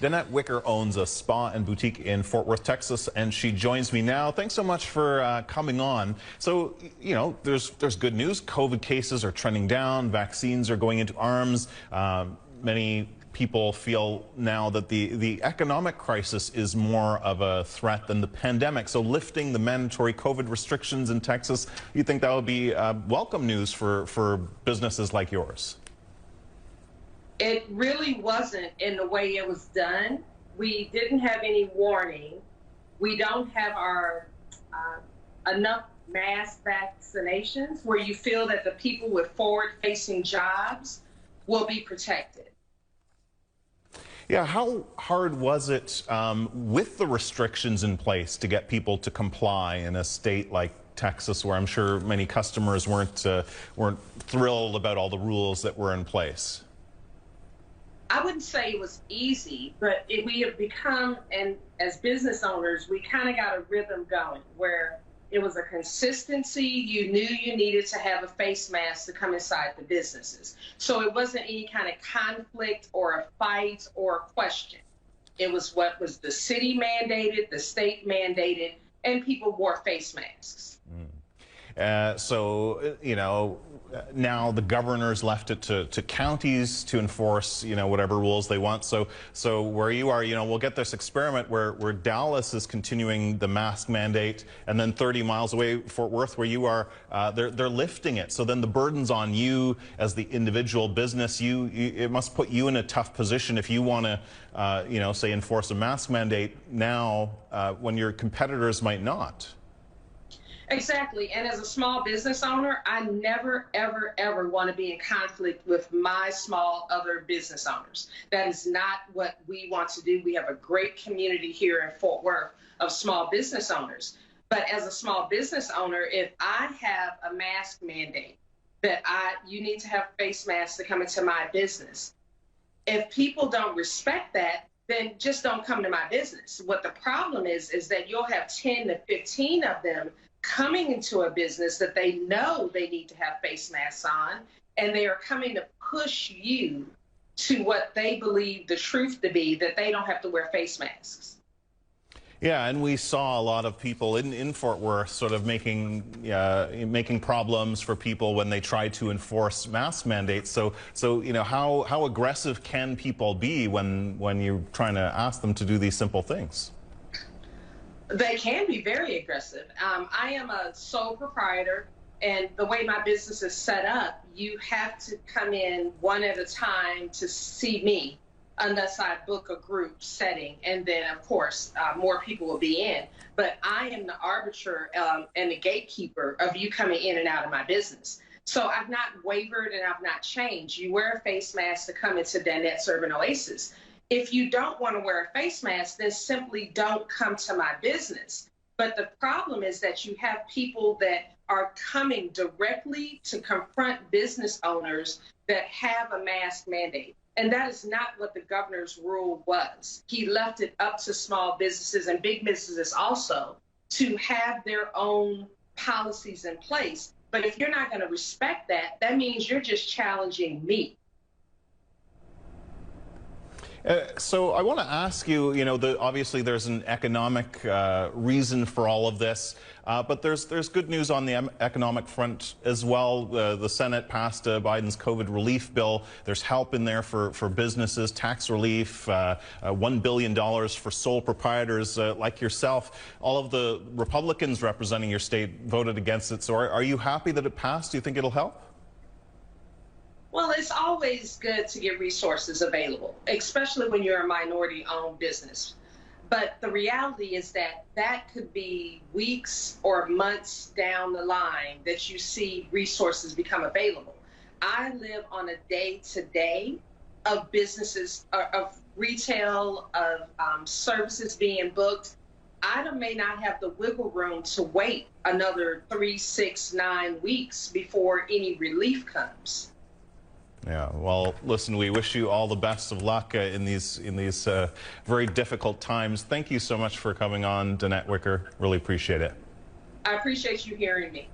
Danette Wicker owns a spa and boutique in Fort Worth, Texas, and she joins me now. Thanks so much for coming on. So, you know, there's good news. COVID cases are trending down. Vaccines are going into arms. Many people feel now that the economic crisis is more of a threat than the pandemic. So lifting the mandatory COVID restrictions in Texas, you think that would be welcome news for businesses like yours? It really wasn't in the way it was done. We didn't have any warning. We don't have our enough mass vaccinations where you feel that the people with forward-facing jobs will be protected. Yeah, how hard was it with the restrictions in place to get people to comply in a state like Texas, where I'm sure many customers weren't thrilled about all the rules that were in place? I wouldn't say it was easy, but we have become, and as business owners, we kind of got a rhythm going where it was a consistency. You knew you needed to have a face mask to come inside the businesses. So it wasn't any kind of conflict or a fight or a question. It was what was the city mandated, the state mandated, and people wore face masks. So, you know, now the governor's left it to counties to enforce, you know, whatever rules they want. So where you are, you know, we'll get this experiment where Dallas is continuing the mask mandate, and then 30 miles away, Fort Worth, where you are, they're lifting it. So then the burden's on you as the individual business. It must put you in a tough position if you want to, you know, say enforce a mask mandate now when your competitors might not. Exactly. And as a small business owner, I never, ever, ever want to be in conflict with my small other business owners. That is not what we want to do. We have a great community here in Fort Worth of small business owners. But as a small business owner, if I have a mask mandate that you need to have face masks to come into my business, if people don't respect that, then just don't come to my business. What the problem is that you'll have 10 to 15 of them coming into a business that they know they need to have face masks on, and they are coming to push you to what they believe the truth to be, that they don't have to wear face masks. Yeah, and we saw a lot of people in Fort Worth sort of making problems for people when they tried to enforce mask mandates. So you know, how aggressive can people be when you're trying to ask them to do these simple things? They can be very aggressive. I am a sole proprietor, and the way my business is set up, you have to come in one at a time to see me, unless I book a group setting, and then of course more people will be in. But I am the arbiter and the gatekeeper of you coming in and out of my business. So I've not wavered and I've not changed. You wear a face mask to come into Danette's Urban Oasis. If you don't want to wear a face mask, then simply don't come to my business. But the problem is that you have people that are coming directly to confront business owners that have a mask mandate. And that is not what the governor's rule was. He left it up to small businesses and big businesses also to have their own policies in place. But if you're not going to respect that, that means you're just challenging me. So I want to ask you, you know, obviously there's an economic reason for all of this, but there's good news on the economic front as well. The Senate passed Biden's COVID relief bill. There's help in there for businesses, tax relief, $1 billion for sole proprietors like yourself. All of the Republicans representing your state voted against it. So are you happy that it passed? Do you think it'll help? Well, it's always good to get resources available, especially when you're a minority-owned business. But the reality is that that could be weeks or months down the line that you see resources become available. I live on a day-to-day of businesses, of retail, of services being booked. I may not have the wiggle room to wait another 3, 6, 9 weeks before any relief comes. Yeah, well, listen, we wish you all the best of luck in these very difficult times. Thank you so much for coming on, Danette Wicker. Really appreciate it. I appreciate you hearing me.